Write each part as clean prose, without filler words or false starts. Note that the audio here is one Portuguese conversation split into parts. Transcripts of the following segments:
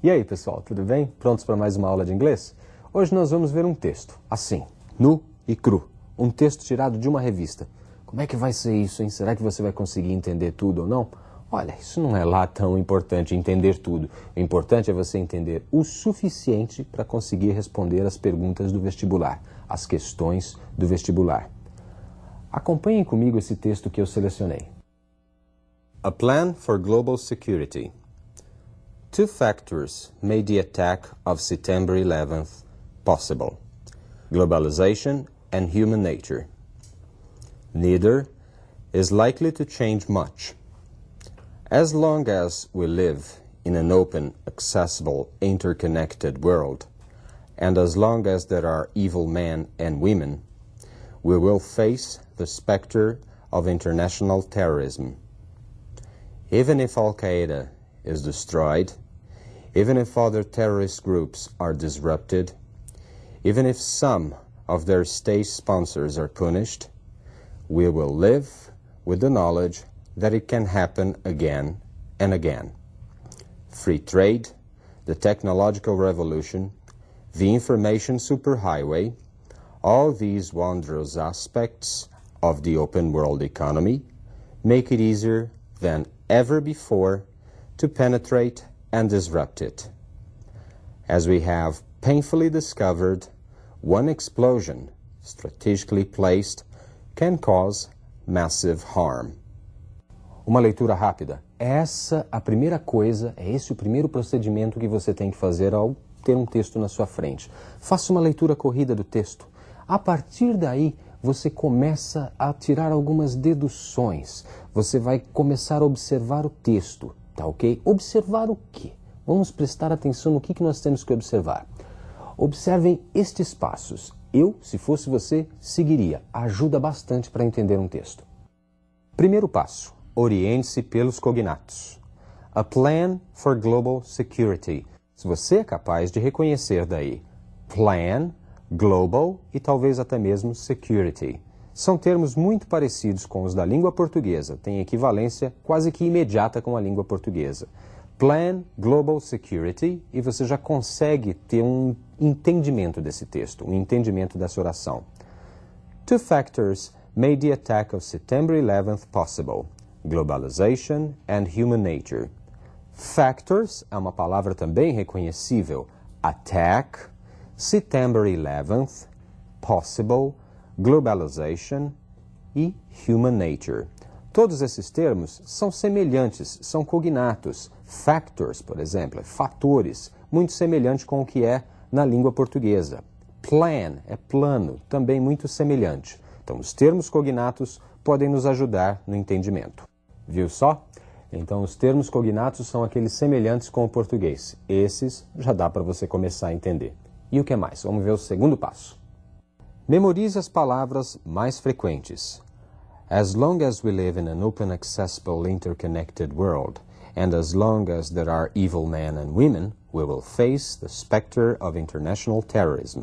E aí, pessoal, tudo bem? Prontos para mais uma aula de inglês? Hoje nós vamos ver um texto, assim, nu e cru. Um texto tirado de uma revista. Como é que vai ser isso, hein? Será que você vai conseguir entender tudo ou não? Olha, isso não é lá tão importante, entender tudo. O importante é você entender o suficiente para conseguir responder as perguntas do vestibular, as questões do vestibular. Acompanhem comigo esse texto que eu selecionei. A plan for global security. Two factors made the attack of September 11th possible: globalization and human nature. Neither is likely to change much. As long as we live in an open, accessible, interconnected world, and as long as there are evil men and women, we will face the specter of international terrorism. Even if Al-Qaeda is destroyed, even if other terrorist groups are disrupted, even if some of their state sponsors are punished, we will live with the knowledge that it can happen again and again. Free trade, the technological revolution, the information superhighway, all these wondrous aspects of the open world economy make it easier than ever before to penetrate and disrupt it. As we have painfully discovered, one explosion, strategically placed, can cause massive harm. Uma leitura rápida. Essa a primeira coisa, é esse o primeiro procedimento que você tem que fazer ao ter um texto na sua frente. Faça uma leitura corrida do texto. A partir daí, você começa a tirar algumas deduções. Você vai começar a observar o texto, tá ok? Observar o quê? Vamos prestar atenção no que nós temos que observar. Observem estes passos. Eu, se fosse você, seguiria. Ajuda bastante para entender um texto. Primeiro passo. Oriente-se pelos cognatos. A plan for global security. Se você é capaz de reconhecer daí plan, global e talvez até mesmo security. São termos muito parecidos com os da língua portuguesa, têm equivalência quase que imediata com a língua portuguesa. Plan, global security, e você já consegue ter um entendimento desse texto, um entendimento dessa oração. Two factors made the attack of September 11th possible: globalization and human nature. Factors é uma palavra também reconhecível. Attack, September 11th, possible, globalization e human nature. Todos esses termos são semelhantes, são cognatos. Factors, por exemplo, é fatores, muito semelhante com o que é na língua portuguesa. Plan é plano, também muito semelhante. Então, os termos cognatos podem nos ajudar no entendimento. Viu só? Então, os termos cognatos são aqueles semelhantes com o português. Esses já dá para você começar a entender. E o que mais? Vamos ver o segundo passo. Memorize as palavras mais frequentes. As long as we live in an open, accessible, interconnected world, and as long as there are evil men and women, we will face the specter of international terrorism.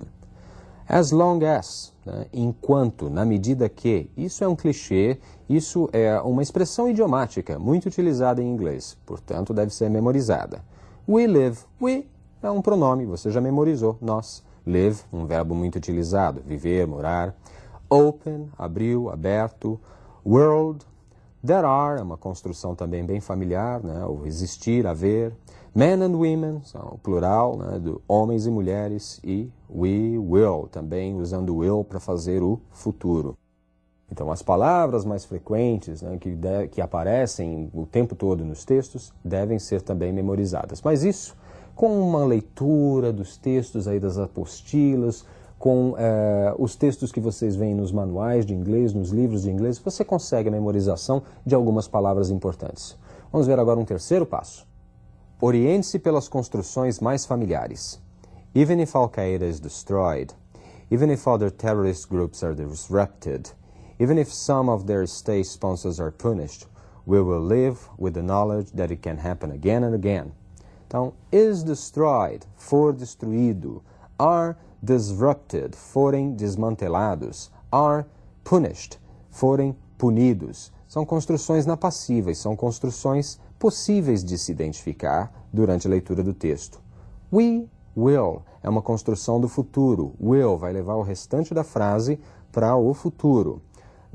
As long as, né, enquanto, na medida que, isso é um clichê, isso é uma expressão idiomática, muito utilizada em inglês, portanto deve ser memorizada. We live, we é um pronome, você já memorizou, nós. Live, um verbo muito utilizado, viver, morar. Open, abriu, aberto. World, there are, é uma construção também bem familiar, né, o existir, haver. Men and women, são o plural, né, do homens e mulheres. E we will, também usando will para fazer o futuro. Então, as palavras mais frequentes, né, que aparecem o tempo todo nos textos devem ser também memorizadas. Mas isso, com uma leitura dos textos aí das apostilas, com os textos que vocês veem nos manuais de inglês, nos livros de inglês, você consegue a memorização de algumas palavras importantes. Vamos ver agora um terceiro passo. Oriente-se pelas construções mais familiares. Even if Al-Qaeda is destroyed, even if other terrorist groups are disrupted, even if some of their state sponsors are punished, we will live with the knowledge that it can happen again and again. Então, is destroyed, for destruído, are disrupted, forem desmantelados, are punished, forem punidos. São construções na passiva e são construções possíveis de se identificar durante a leitura do texto. We will é uma construção do futuro. Will vai levar o restante da frase para o futuro.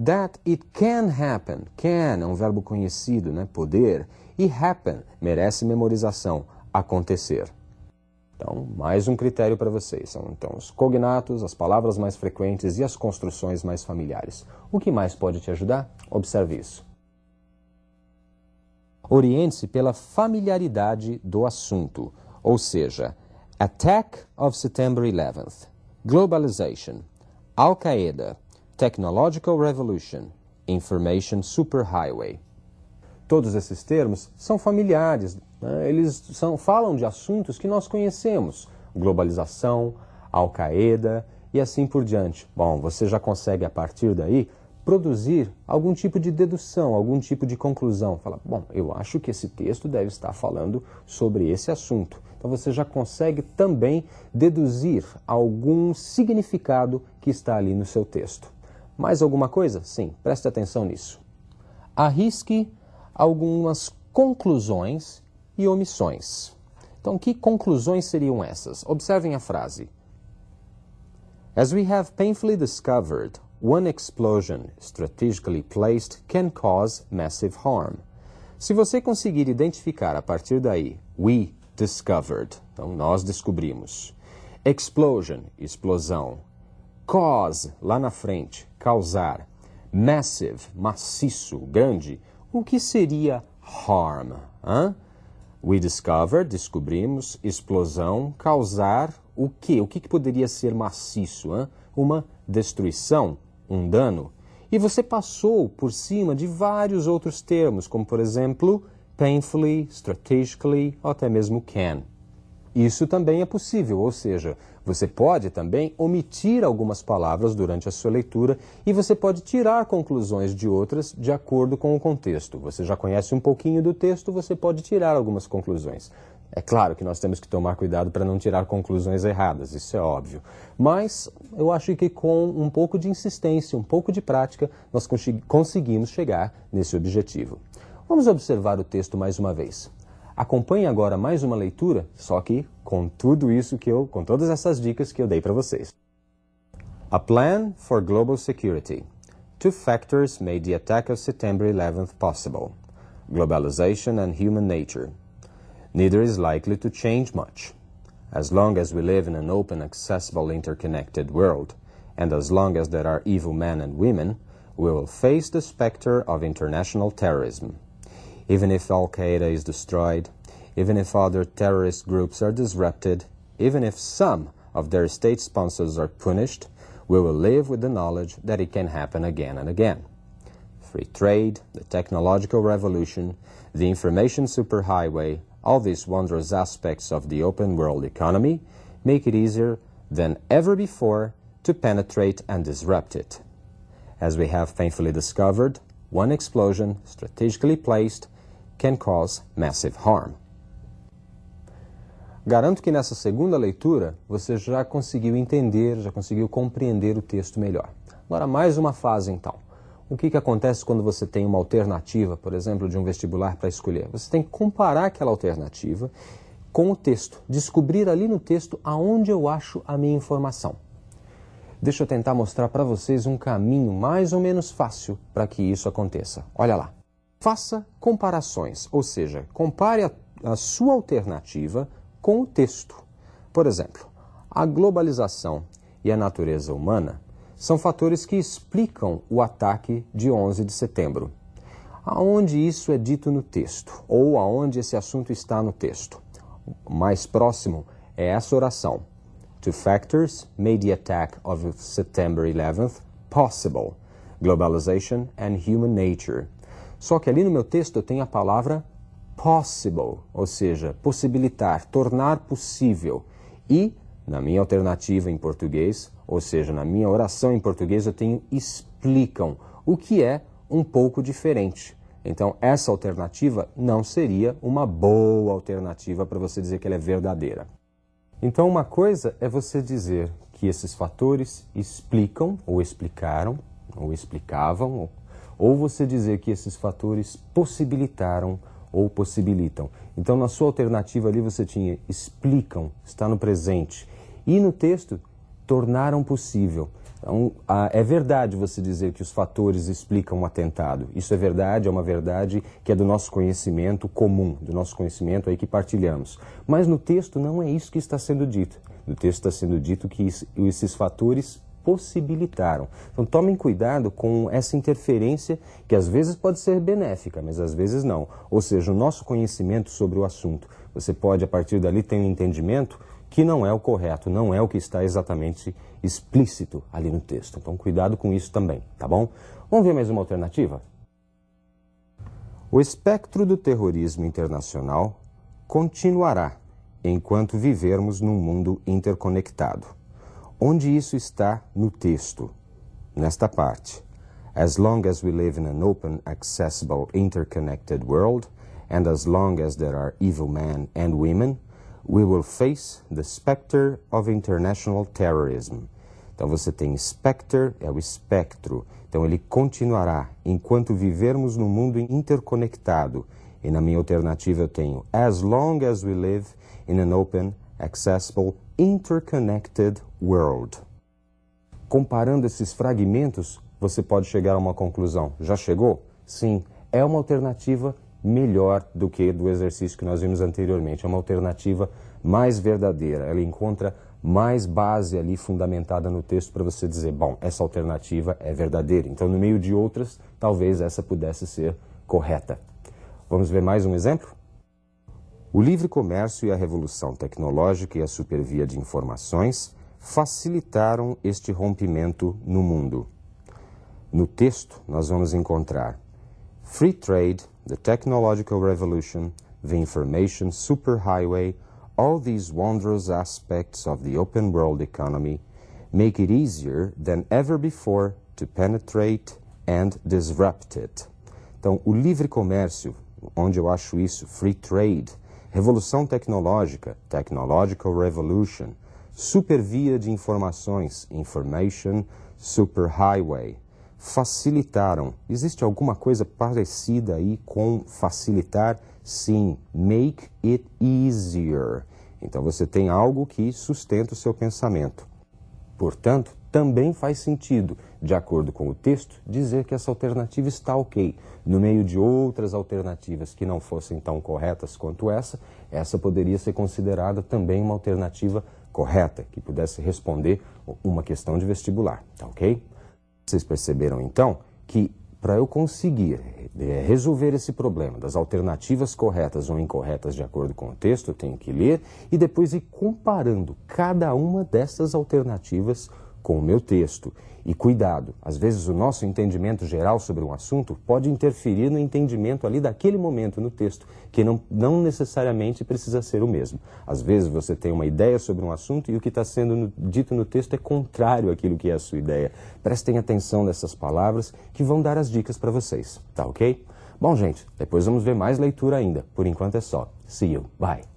That it can happen. Can é um verbo conhecido, né? Poder. E happen merece memorização. Acontecer. Então, mais um critério para vocês. São, então, os cognatos, as palavras mais frequentes e as construções mais familiares. O que mais pode te ajudar? Observe isso. Oriente-se pela familiaridade do assunto, ou seja, Attack of September 11th, Globalization, Al-Qaeda, Technological Revolution, Information Superhighway. Todos esses termos são familiares, né? Eles falam de assuntos que nós conhecemos, globalização, Al-Qaeda e assim por diante. Bom, você já consegue a partir daí produzir algum tipo de dedução, algum tipo de conclusão. Fala, bom, eu acho que esse texto deve estar falando sobre esse assunto. Então você já consegue também deduzir algum significado que está ali no seu texto. Mais alguma coisa? Sim, preste atenção nisso. Arrisque algumas conclusões e omissões. Então, que conclusões seriam essas? Observem a frase. As we have painfully discovered, one explosion strategically placed can cause massive harm. Se você conseguir identificar a partir daí, we discovered, então nós descobrimos. Explosion, explosão. Cause, lá na frente, causar. Massive, maciço, grande. O que seria harm? We discovered, descobrimos, explosão, causar o quê? O que poderia ser maciço? Uma destruição, um dano. E você passou por cima de vários outros termos, como por exemplo, painfully, strategically, ou até mesmo can. Isso também é possível, ou seja, você pode também omitir algumas palavras durante a sua leitura e você pode tirar conclusões de outras de acordo com o contexto. Você já conhece um pouquinho do texto, você pode tirar algumas conclusões. É claro que nós temos que tomar cuidado para não tirar conclusões erradas, isso é óbvio. Mas eu acho que com um pouco de insistência, um pouco de prática, nós conseguimos chegar nesse objetivo. Vamos observar o texto mais uma vez. Acompanhe agora mais uma leitura, só que com tudo isso com todas essas dicas que eu dei para vocês. A Plan for Global Security. Two factors made the attack of September 11th possible. Globalization and human nature. Neither is likely to change much. As long as we live in an open, accessible, interconnected world, and as long as there are evil men and women, we will face the specter of international terrorism. Even if Al-Qaeda is destroyed, even if other terrorist groups are disrupted, even if some of their state sponsors are punished, we will live with the knowledge that it can happen again and again. Free trade, the technological revolution, the information superhighway, all these wondrous aspects of the open world economy make it easier than ever before to penetrate and disrupt it. As we have painfully discovered, one explosion, strategically placed, can cause massive harm. Garanto que nessa segunda leitura você já conseguiu entender, já conseguiu compreender o texto melhor. Agora mais uma fase então. O que acontece quando você tem uma alternativa, por exemplo, de um vestibular para escolher? Você tem que comparar aquela alternativa com o texto, descobrir ali no texto aonde eu acho a minha informação. Deixa eu tentar mostrar para vocês um caminho mais ou menos fácil para que isso aconteça. Olha lá. Faça comparações, ou seja, compare a sua alternativa com o texto. Por exemplo, a globalização e a natureza humana são fatores que explicam o ataque de 11 de setembro. Aonde isso é dito no texto, ou aonde esse assunto está no texto? O mais próximo é essa oração. Two factors made the attack of September 11th possible. Globalization and human nature. Só que ali no meu texto eu tenho a palavra possible, ou seja, possibilitar, tornar possível. E, na minha alternativa em português, ou seja, na minha oração em português, eu tenho explicam, o que é um pouco diferente. Então, essa alternativa não seria uma boa alternativa para você dizer que ela é verdadeira. Então, uma coisa é você dizer que esses fatores explicam, ou explicaram, ou explicavam, ou você dizer que esses fatores possibilitaram ou possibilitam. Então, na sua alternativa ali você tinha explicam, está no presente. E no texto, tornaram possível. Então, é verdade você dizer que os fatores explicam um atentado. Isso é verdade, é uma verdade que é do nosso conhecimento comum, do nosso conhecimento aí que partilhamos. Mas no texto não é isso que está sendo dito. No texto está sendo dito que esses fatores possibilitaram. Então tomem cuidado com essa interferência que às vezes pode ser benéfica, mas às vezes não. Ou seja, o nosso conhecimento sobre o assunto. Você pode, a partir dali, ter um entendimento que não é o correto, não é o que está exatamente explícito ali no texto. Então, cuidado com isso também, tá bom? Vamos ver mais uma alternativa? O espectro do terrorismo internacional continuará enquanto vivermos num mundo interconectado. Onde isso está no texto? Nesta parte. As long as we live in an open, accessible, interconnected world, and as long as there are evil men and women, we will face the specter of international terrorism. Então você tem specter, é o espectro. Então ele continuará enquanto vivermos num mundo interconectado. E na minha alternativa eu tenho as long as we live in an open, accessible, interconnected world. Comparando esses fragmentos, você pode chegar a uma conclusão. Já chegou? Sim, é uma alternativa melhor do que do exercício que nós vimos anteriormente. É uma alternativa mais verdadeira. Ela encontra mais base ali fundamentada no texto para você dizer, bom, essa alternativa é verdadeira. Então, no meio de outras, talvez essa pudesse ser correta. Vamos ver mais um exemplo? O livre comércio e a revolução tecnológica e a supervia de informações facilitaram este rompimento no mundo. No texto, nós vamos encontrar free trade, the technological revolution, the information superhighway, all these wondrous aspects of the open world economy make it easier than ever before to penetrate and disrupt it. Então, o livre comércio, onde eu acho isso, free trade, revolução tecnológica, technological revolution, supervia de informações, information superhighway, facilitaram. Existe alguma coisa parecida aí com facilitar? Sim, make it easier. Então você tem algo que sustenta o seu pensamento. Portanto, também faz sentido, de acordo com o texto, dizer que essa alternativa está ok. No meio de outras alternativas que não fossem tão corretas quanto essa poderia ser considerada também uma alternativa correta, que pudesse responder uma questão de vestibular, tá ok? Vocês perceberam então que para eu conseguir resolver esse problema das alternativas corretas ou incorretas de acordo com o texto, eu tenho que ler e depois ir comparando cada uma dessas alternativas com o meu texto. E cuidado, às vezes o nosso entendimento geral sobre um assunto pode interferir no entendimento ali daquele momento no texto, que não necessariamente precisa ser o mesmo. Às vezes você tem uma ideia sobre um assunto e o que está sendo dito no texto é contrário àquilo que é a sua ideia. Prestem atenção nessas palavras que vão dar as dicas para vocês, tá ok? Bom, gente, depois vamos ver mais leitura ainda. Por enquanto é só. See you. Bye.